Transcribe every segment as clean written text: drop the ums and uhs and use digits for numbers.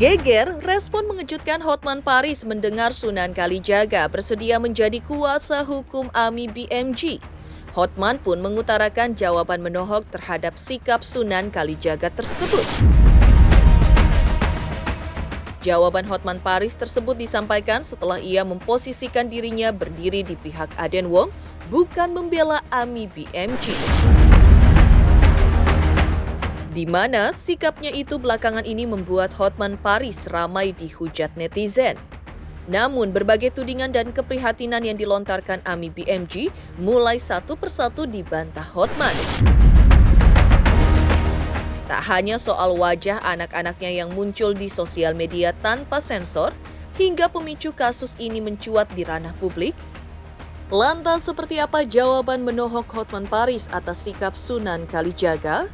Geger, respon mengejutkan Hotman Paris mendengar Sunan Kalijaga bersedia menjadi kuasa hukum AMI BMG. Hotman pun mengutarakan jawaban menohok terhadap sikap Sunan Kalijaga tersebut. Jawaban Hotman Paris tersebut disampaikan setelah ia memposisikan dirinya berdiri di pihak Aden Wong, bukan membela AMI BMG. Di mana sikapnya itu belakangan ini membuat Hotman Paris ramai dihujat netizen. Namun berbagai tudingan dan keprihatinan yang dilontarkan AMI BMG mulai satu persatu dibantah Hotman. Tak hanya soal wajah anak-anaknya yang muncul di sosial media tanpa sensor, hingga pemicu kasus ini mencuat di ranah publik. Lantas seperti apa jawaban menohok Hotman Paris atas sikap Sunan Kalijaga?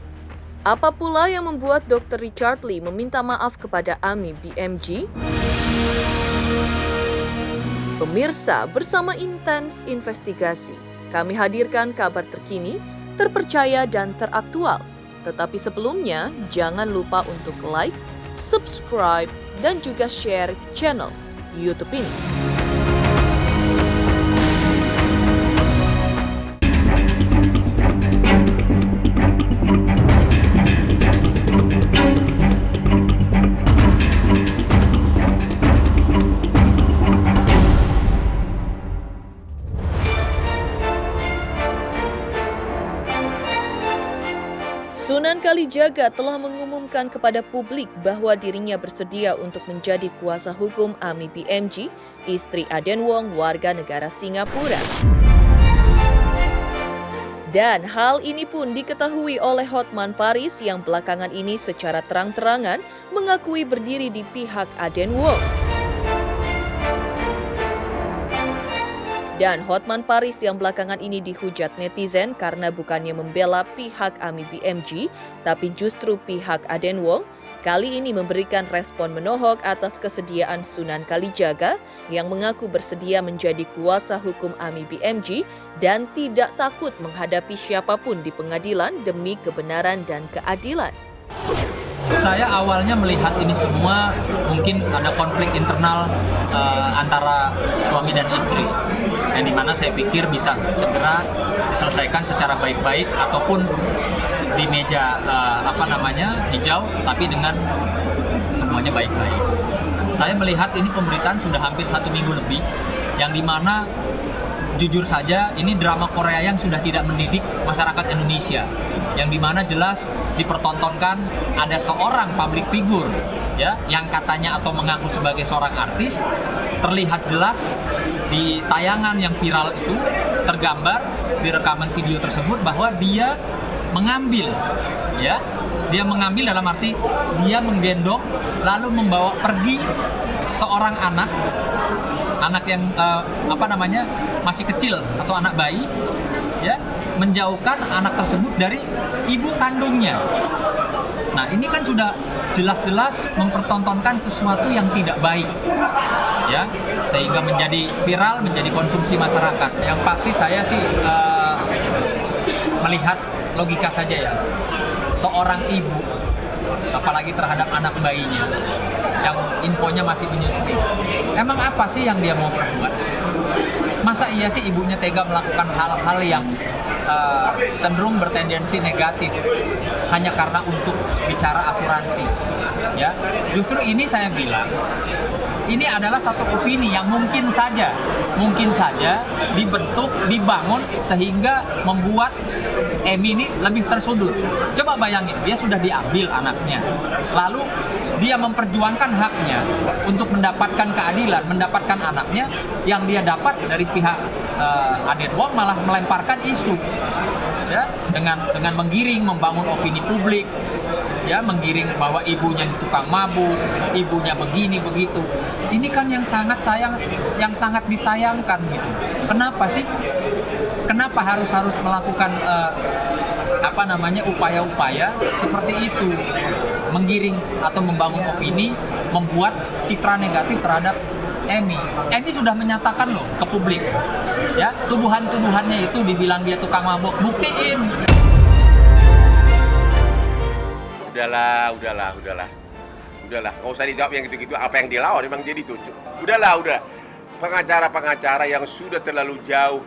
Apa pula yang membuat Dr. Richard Lee meminta maaf kepada AMI BMG? Pemirsa, bersama Intens Investigasi, kami hadirkan kabar terkini, terpercaya dan teraktual. Tetapi sebelumnya, jangan lupa untuk like, subscribe, dan juga share channel YouTube ini. Sunan Kalijaga telah mengumumkan kepada publik bahwa dirinya bersedia untuk menjadi kuasa hukum AMI BMG, istri Aden Wong, warga negara Singapura. Dan hal ini pun diketahui oleh Hotman Paris yang belakangan ini secara terang-terangan mengakui berdiri di pihak Aden Wong. Dan Hotman Paris yang belakangan ini dihujat netizen karena bukannya membela pihak AMI BMG, tapi justru pihak Aden Wong, kali ini memberikan respon menohok atas kesediaan Sunan Kalijaga yang mengaku bersedia menjadi kuasa hukum AMI BMG dan tidak takut menghadapi siapapun di pengadilan demi kebenaran dan keadilan. Saya awalnya melihat ini semua mungkin ada konflik internal antara suami dan istri, yang dimana saya pikir bisa segera diselesaikan secara baik-baik ataupun di meja hijau, tapi dengan semuanya baik-baik. Saya melihat ini pemberitaan sudah hampir 1 minggu lebih, yang dimana jujur saja ini drama Korea yang sudah tidak mendidik masyarakat Indonesia, yang dimana jelas dipertontonkan ada seorang public figure ya yang katanya atau mengaku sebagai seorang artis, terlihat jelas di tayangan yang viral itu tergambar di rekaman video tersebut bahwa dia mengambil dalam arti dia menggendong lalu membawa pergi seorang anak yang masih kecil atau anak bayi, ya, menjauhkan anak tersebut dari ibu kandungnya. Nah, ini kan sudah jelas-jelas mempertontonkan sesuatu yang tidak baik, ya, sehingga menjadi viral, menjadi konsumsi masyarakat. Yang pasti saya sih melihat logika saja ya, seorang ibu, apalagi terhadap anak bayinya yang infonya masih menyusui. Emang apa sih yang dia mau perbuat? Masa iya sih ibunya tega melakukan hal-hal yang cenderung bertendensi negatif hanya karena untuk bicara asuransi? Ya, justru ini saya bilang ini adalah satu opini yang mungkin saja dibangun sehingga membuat Emi ini lebih tersudut. Coba bayangin, dia sudah diambil anaknya, lalu dia memperjuangkan haknya untuk mendapatkan keadilan, mendapatkan anaknya, yang dia dapat dari pihak Aden Wong malah melemparkan isu, ya, dengan menggiring, membangun opini publik, ya, menggiring bahwa ibunya tukang mabuk, ibunya begini begitu. Ini kan yang sangat disayangkan gitu. Kenapa sih? Kenapa harus melakukan upaya-upaya seperti itu, menggiring atau membangun opini, membuat citra negatif terhadap Emi. Emi sudah menyatakan loh ke publik, ya, tuduhannya itu dibilang dia tukang mabuk, buktiin. Udahlah. Udahlah, nggak usah dijawab yang gitu-gitu. Apa yang dilawan memang dia ditunjuk. Udah. Pengacara-pengacara yang sudah terlalu jauh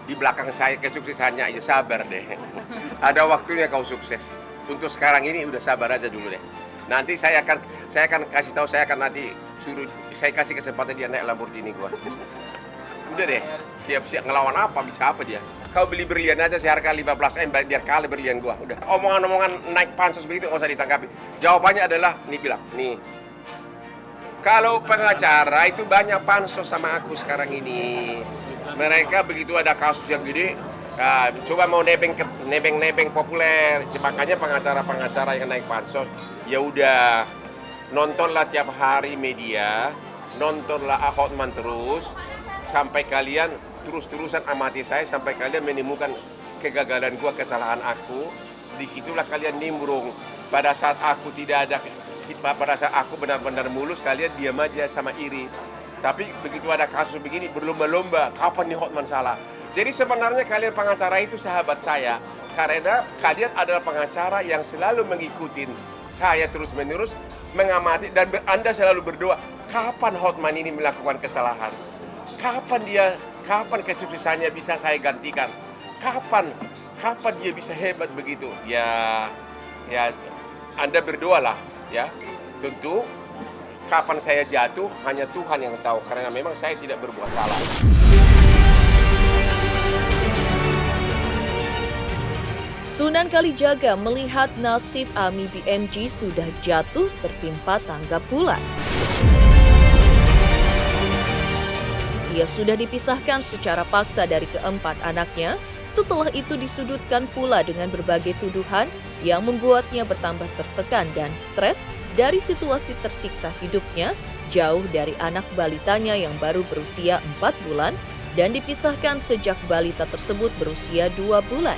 di belakang saya kesuksesannya, ya sabar deh. Ada waktunya kau sukses. Untuk sekarang ini udah sabar aja dulu deh. Nanti saya akan kasih tahu, saya kasih kesempatan dia naik Lamborghini gua. Udah deh, siap-siap ngelawan apa, bisa apa dia. Kau beli berlian aja seharga 15 M biar kalah berlian gua. Udah. Omongan-omongan naik pansos begitu nggak usah ditanggapi. Jawabannya adalah nih, kalau pengacara itu banyak pansos sama aku sekarang ini. Mereka begitu ada kasus yang gede, coba mau nebeng populer. Makanya pengacara-pengacara yang naik pansos, ya udah nontonlah tiap hari media, nontonlah Hotman terus sampai kalian terus-terusan amati saya sampai kalian menemukan kegagalan gua, kesalahan aku. Disitulah kalian nimbrung. Pada saat aku pada saat aku benar-benar mulus, kalian diam aja sama iri. Tapi begitu ada kasus begini, berlomba-lomba, kapan nih Hotman salah? Jadi sebenarnya kalian pengacara itu sahabat saya. Karena kalian adalah pengacara yang selalu mengikuti saya terus-menerus, mengamati, dan Anda selalu berdoa, kapan Hotman ini melakukan kesalahan? Kapan kesuksesannya bisa saya gantikan? Kapan dia bisa hebat begitu? Ya Anda berdoalah, ya. Tentu kapan saya jatuh hanya Tuhan yang tahu, karena memang saya tidak berbuat salah. Sunan Kalijaga melihat nasib AMI BMG sudah jatuh tertimpa tangga pula. Ia sudah dipisahkan secara paksa dari keempat anaknya, setelah itu disudutkan pula dengan berbagai tuduhan yang membuatnya bertambah tertekan dan stres dari situasi tersiksa hidupnya, jauh dari anak balitanya yang baru berusia 4 bulan dan dipisahkan sejak balita tersebut berusia 2 bulan.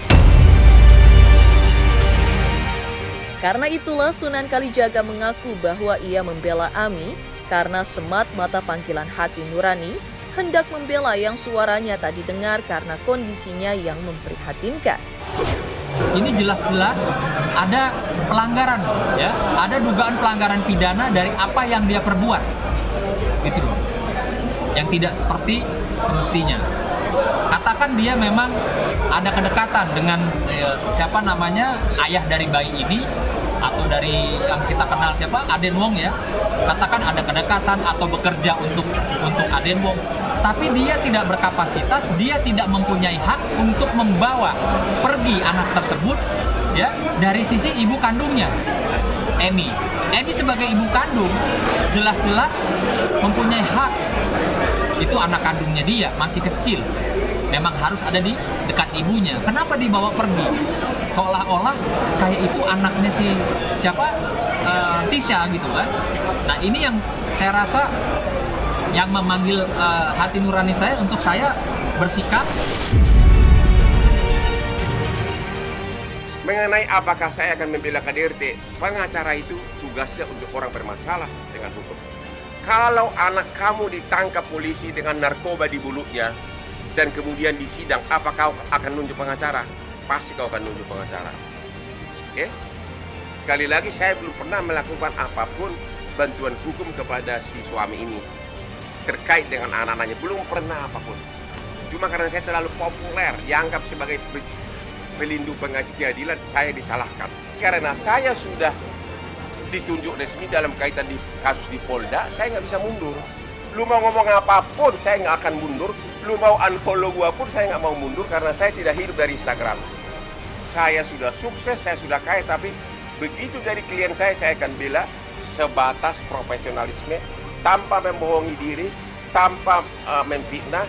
Karena itulah Sunan Kalijaga mengaku bahwa ia membela AMI karena semat mata panggilan hati nurani, hendak membela yang suaranya tak didengar karena kondisinya yang memprihatinkan. Ini jelas-jelas ada pelanggaran, ya, ada dugaan pelanggaran pidana dari apa yang dia perbuat, gitu loh, yang tidak seperti semestinya. Katakan dia memang ada kedekatan dengan ayah dari bayi ini, atau dari yang kita kenal Aden Wong, ya. Katakan ada kedekatan atau bekerja untuk Aden Wong, tapi dia tidak berkapasitas, dia tidak mempunyai hak untuk membawa pergi anak tersebut, ya, dari sisi ibu kandungnya, Emi sebagai ibu kandung jelas-jelas mempunyai hak. Itu anak kandungnya dia, masih kecil, memang harus ada di dekat ibunya. Kenapa dibawa pergi? Seolah-olah kayak itu anaknya Tisha gitu kan. Nah, ini yang saya rasa yang memanggil hati nurani saya untuk saya bersikap. Mengenai apakah saya akan membela KDRT, pengacara itu tugasnya untuk orang bermasalah dengan hukum. Kalau anak kamu ditangkap polisi dengan narkoba di mulutnya dan kemudian disidang, apa kau akan nunjuk pengacara? Pasti kau akan nunjuk pengacara. Oke? Sekali lagi, saya belum pernah melakukan apapun bantuan hukum kepada si suami ini terkait dengan anak-anaknya, belum pernah apapun. Cuma karena saya terlalu populer, dianggap sebagai pelindung pengasih keadilan, saya disalahkan. Karena saya sudah ditunjuk resmi dalam kaitan di kasus di Polda, saya nggak bisa mundur. Lu mau ngomong apapun, saya nggak akan mundur. Lu mau unfollow gua pun, saya nggak mau mundur karena saya tidak hidup dari Instagram. Saya sudah sukses, saya sudah kaya, tapi begitu dari klien saya akan bela sebatas profesionalisme, tanpa membohongi diri, tanpa memfitnah,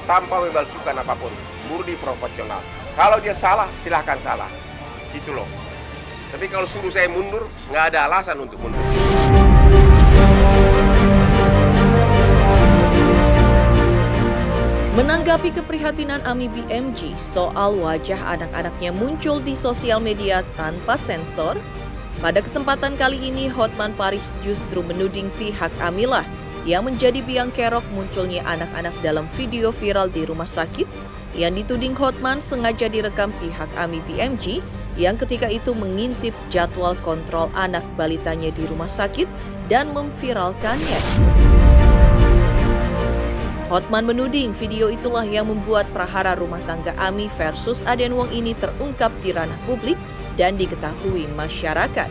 tanpa memalsukan apapun. Murni profesional. Kalau dia salah, silahkan salah. Itu loh. Tapi kalau suruh saya mundur, nggak ada alasan untuk mundur. Menanggapi keprihatinan AMI BMG soal wajah anak-anaknya muncul di sosial media tanpa sensor, pada kesempatan kali ini Hotman Paris justru menuding pihak AMI lah yang menjadi biang kerok munculnya anak-anak dalam video viral di rumah sakit yang dituding Hotman sengaja direkam pihak AMI BMG yang ketika itu mengintip jadwal kontrol anak balitanya di rumah sakit dan memviralkannya. Hotman menuding video itulah yang membuat prahara rumah tangga AMI versus Aden Wong ini terungkap di ranah publik dan diketahui masyarakat.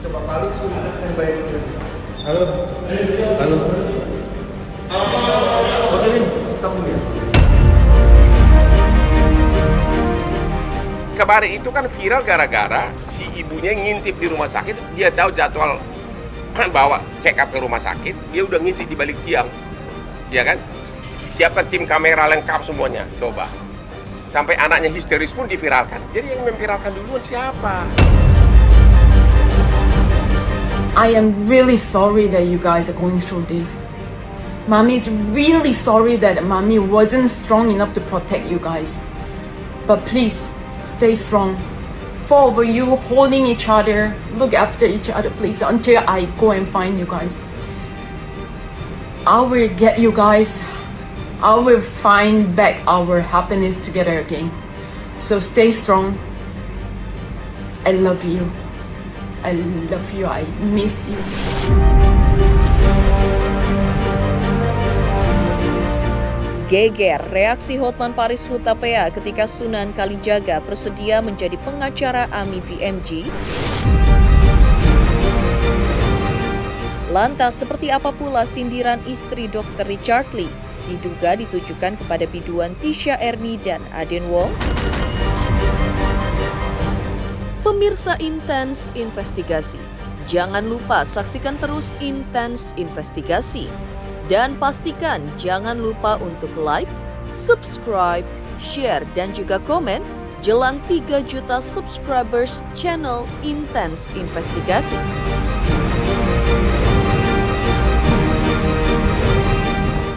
Coba balik standby dulu. Halo. Halo. Oke nih, stop dulu ya. Kemarin itu kan viral gara-gara si ibunya ngintip di rumah sakit, dia tahu jadwal bawa check up ke rumah sakit, dia udah ngintip di balik tiang, ya kan? Siapkan tim kamera lengkap semuanya, coba. Sampai anaknya histeris pun diviralkan. Jadi yang memviralkan duluan siapa? I am really sorry that you guys are going through this. Mommy is really sorry that Mommy wasn't strong enough to protect you guys. But please, stay strong. Four of you holding each other, look after each other please until I go and find you guys. I will get you guys. I will find back our happiness together again. So stay strong. I love you. I love you. I miss you. Geger reaksi Hotman Paris Hutapea ketika Sunan Kalijaga bersedia menjadi pengacara AMI BMG. Lantas seperti apa pula sindiran istri Dr. Richard Lee diduga ditujukan kepada biduan Tisha Ernie dan Aden Wong? Pemirsa Intens Investigasi, jangan lupa saksikan terus Intens Investigasi. Dan pastikan jangan lupa untuk like, subscribe, share, dan juga komen jelang 3 juta subscribers channel Intens Investigasi.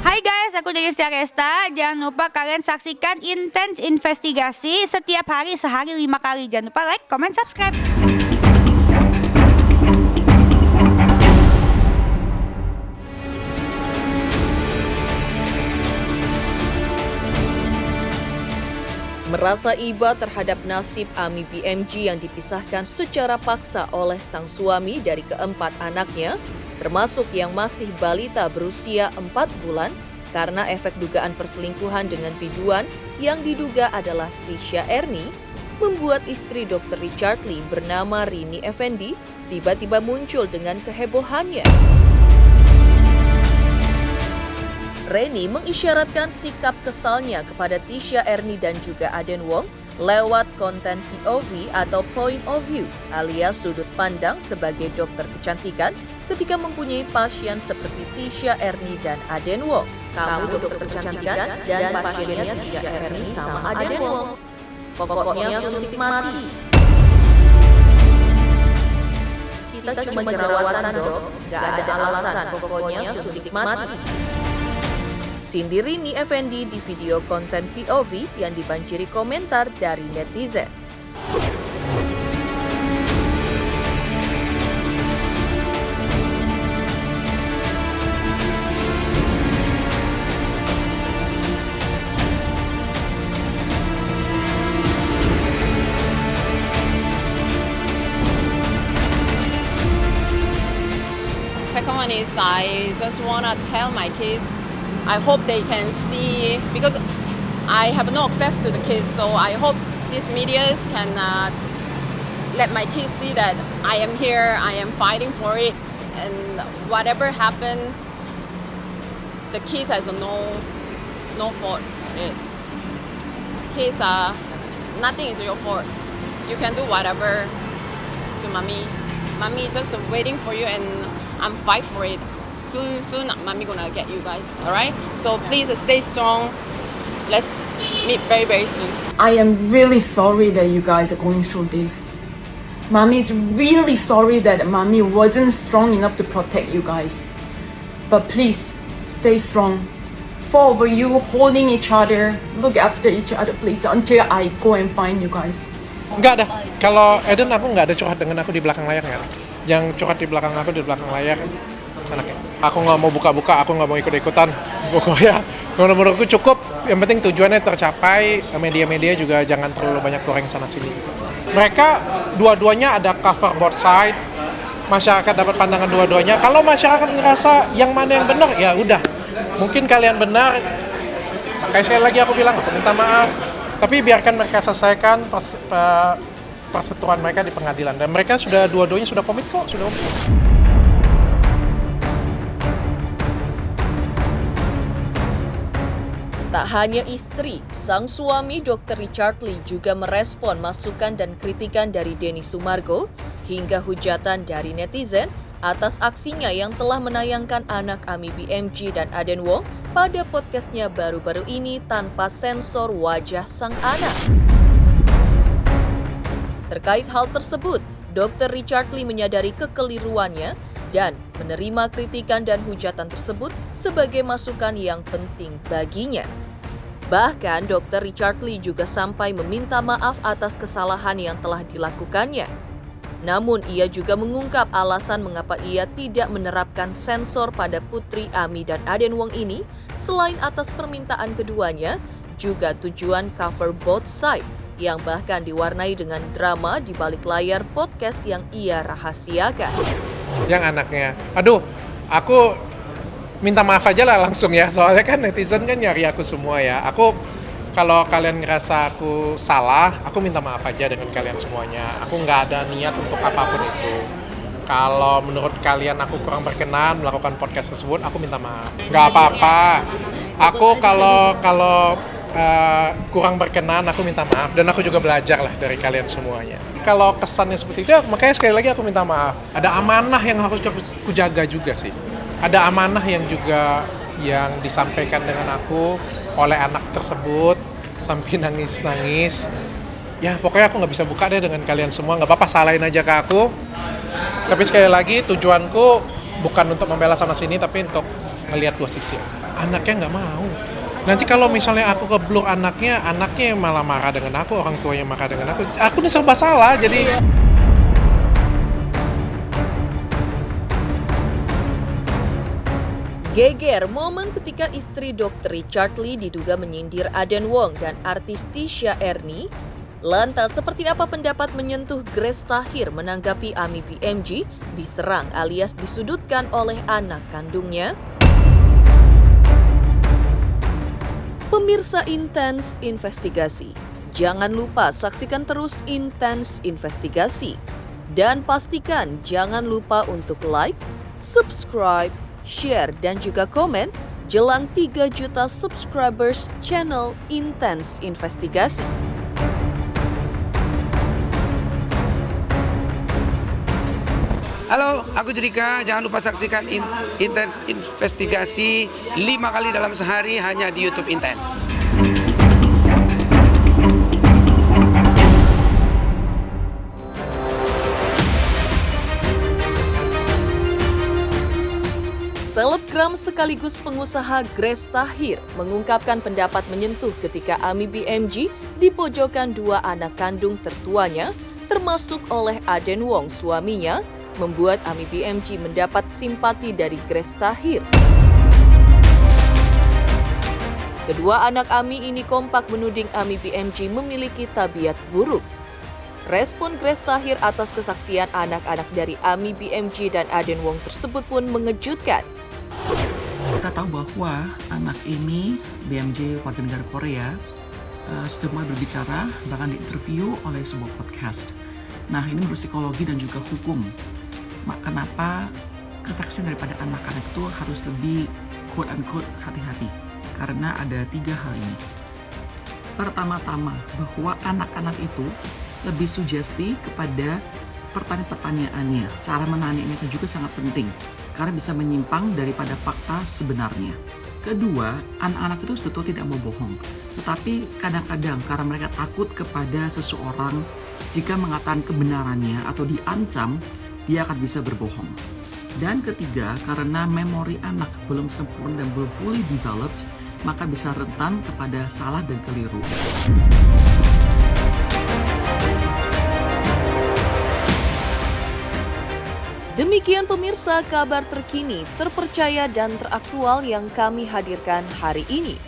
Hai guys, aku Delistia Resta. Jangan lupa kalian saksikan Intens Investigasi setiap hari, sehari 5 kali. Jangan lupa like, comment, subscribe. Merasa iba terhadap nasib AMI BMG yang dipisahkan secara paksa oleh sang suami dari keempat anaknya, termasuk yang masih balita berusia 4 bulan, karena efek dugaan perselingkuhan dengan biduan yang diduga adalah Tisha Ernie, membuat istri Dr. Richard Lee bernama Rini Effendi tiba-tiba muncul dengan kehebohannya. Reni mengisyaratkan sikap kesalnya kepada Tisha Ernie dan juga Aden Wong lewat konten POV atau Point of View alias sudut pandang sebagai dokter kecantikan ketika mempunyai pasien seperti Tisha Ernie dan Aden Wong. Kamu dokter kecantikan dan pasiennya Tisha Ernie sama Aden Wong. Pokoknya suntik mati. Kita cuma jerawatan dok, gak ada alasan, pokoknya suntik mati. Sindir Rini Effendi di video konten POV yang dibanjiri komentar dari netizen. Second one is I just want to tell my kids, I hope they can see, because I have no access to the kids, so I hope these medias can let my kids see that I am here, I am fighting for it, and whatever happened, the kids has no fault. Kids nothing is your fault. You can do whatever to mommy. Mommy just waiting for you, and I'm fight for it. Soon, Mommy gonna get you guys. All right. So please stay strong. Let's meet very, very soon. I am really sorry that you guys are going through this. Mommy's really sorry that Mommy wasn't strong enough to protect you guys. But please, stay strong. Four of you holding each other, look after each other please until I go and find you guys. Enggak ada. Kalau Eden aku nggak ada curhat dengan aku di belakang layar, nggak ada. Yang curhat di belakang aku di belakang layar anaknya. Aku nggak mau buka-buka, aku nggak mau ikut-ikutan. Pokoknya menurutku cukup. Yang penting tujuannya tercapai. Media-media juga jangan terlalu banyak goreng sana sini. Mereka dua-duanya ada cover both side. Masyarakat dapat pandangan dua-duanya. Kalau masyarakat ngerasa yang mana yang benar, ya udah. Mungkin kalian benar. Kayak sekali lagi aku bilang, aku minta maaf. Tapi biarkan mereka selesaikan persetujuan mereka di pengadilan. Dan mereka sudah dua-duanya sudah komit kok, sudah komit. Tak hanya istri, sang suami Dr. Richard Lee juga merespon masukan dan kritikan dari Denny Sumargo hingga hujatan dari netizen atas aksinya yang telah menayangkan anak Ami BMG dan Aden Wong pada podcastnya baru-baru ini tanpa sensor wajah sang anak. Terkait hal tersebut, Dr. Richard Lee menyadari kekeliruannya dan menerima kritikan dan hujatan tersebut sebagai masukan yang penting baginya. Bahkan Dr. Richard Lee juga sampai meminta maaf atas kesalahan yang telah dilakukannya. Namun ia juga mengungkap alasan mengapa ia tidak menerapkan sensor pada putri Ami dan Aden Wong ini selain atas permintaan keduanya, juga tujuan cover both side yang bahkan diwarnai dengan drama di balik layar podcast yang ia rahasiakan. Yang anaknya, aduh, aku minta maaf aja lah langsung ya, soalnya kan netizen kan nyari aku semua ya. Kalau kalian ngerasa aku salah, aku minta maaf aja dengan kalian semuanya. Aku nggak ada niat untuk apapun itu. Kalau menurut kalian aku kurang berkenan melakukan podcast tersebut, aku minta maaf. Nggak apa-apa. Aku kalau kurang berkenan, aku minta maaf. Dan aku juga belajar lah dari kalian semuanya. Kalau kesannya seperti itu, makanya sekali lagi aku minta maaf. Ada amanah yang harus aku jaga juga sih. Ada amanah yang juga yang disampaikan dengan aku oleh anak tersebut sampai nangis-nangis. Ya pokoknya aku nggak bisa buka deh dengan kalian semua. Nggak apa-apa, salahin aja ke aku. Tapi sekali lagi tujuanku bukan untuk membela sana sini, tapi untuk ngelihat dua sisi. Anaknya nggak mau. Nanti kalau misalnya aku keblur anaknya malah marah dengan aku, orang tuanya marah dengan aku. Aku ini serba salah, jadi... Geger momen ketika istri Dr. Richard Lee diduga menyindir Aden Wong dan artis Tisha Ernie. Lantas seperti apa pendapat menyentuh Grace Tahir menanggapi Ami BMG diserang alias disudutkan oleh anak kandungnya? Pemirsa Intens Investigasi, jangan lupa saksikan terus Intens Investigasi. Dan pastikan jangan lupa untuk like, subscribe, share, dan juga komen jelang 3 juta subscribers channel Intens Investigasi. Halo, aku Judika. Jangan lupa saksikan Intens Investigasi 5 kali dalam sehari hanya di YouTube Intens. Selebgram sekaligus pengusaha Grace Tahir mengungkapkan pendapat menyentuh ketika Ami BMG dipojokkan dua anak kandung tertuanya, termasuk oleh Aden Wong suaminya, membuat Ami BMG mendapat simpati dari Grace Tahir. Kedua anak Ami ini kompak menuding Ami BMG memiliki tabiat buruk. Respon Grace Tahir atas kesaksian anak-anak dari Ami BMG dan Aden Wong tersebut pun mengejutkan. Kita tahu bahwa anak ini, BMG warga negara Korea, sudah mulai berbicara, bahkan diinterview oleh sebuah podcast. Nah, ini menurut psikologi dan juga hukum. Kenapa kesaksian daripada anak-anak itu harus lebih quote-unquote hati-hati? Karena ada 3 hal ini. Pertama-tama, bahwa anak-anak itu lebih sugesti kepada pertanyaan-pertanyaannya. Cara menanyanya itu juga sangat penting karena bisa menyimpang daripada fakta sebenarnya. Kedua, anak-anak itu sebetulnya tidak mau bohong. Tetapi kadang-kadang karena mereka takut kepada seseorang, jika mengatakan kebenarannya atau diancam, dia akan bisa berbohong. Dan ketiga, karena memori anak belum sempurna dan belum fully developed, maka bisa rentan kepada salah dan keliru. Demikian pemirsa kabar terkini, terpercaya dan teraktual yang kami hadirkan hari ini.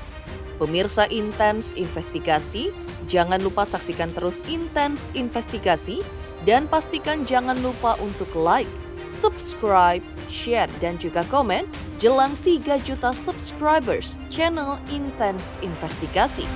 Pemirsa Intens Investigasi, jangan lupa saksikan terus Intens Investigasi dan pastikan jangan lupa untuk like, subscribe, share dan juga komen jelang 3 juta subscribers channel Intens Investigasi.